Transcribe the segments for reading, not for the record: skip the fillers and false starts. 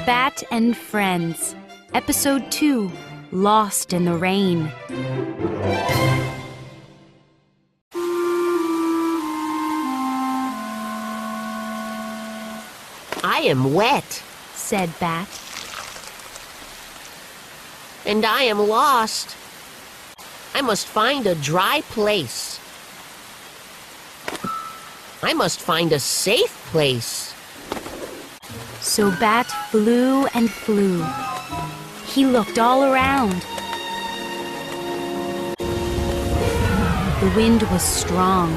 Bat and Friends, Episode 2, Lost in the Rain. I am wet, said Bat. and I am lost. I must find a dry place. I must find a safe place. So Bat flew and flew. He looked all around. The wind was strong.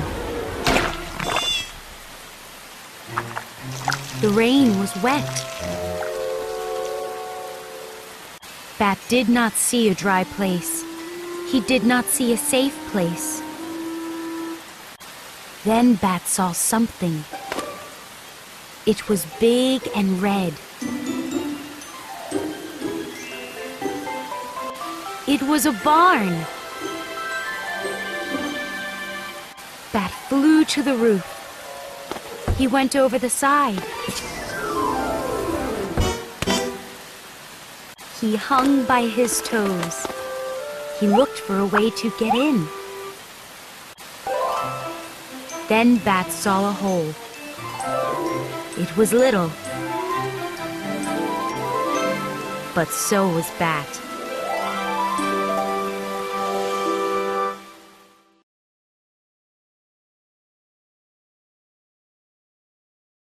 The rain was wet. Bat did not see a dry place. He did not see a safe place. Then Bat saw something. It was big and red. It was a barn. Bat flew to the roof. He went over the side. He hung by his toes. He looked for a way to get in. Then Bat saw a hole. It was little, but so was Bat.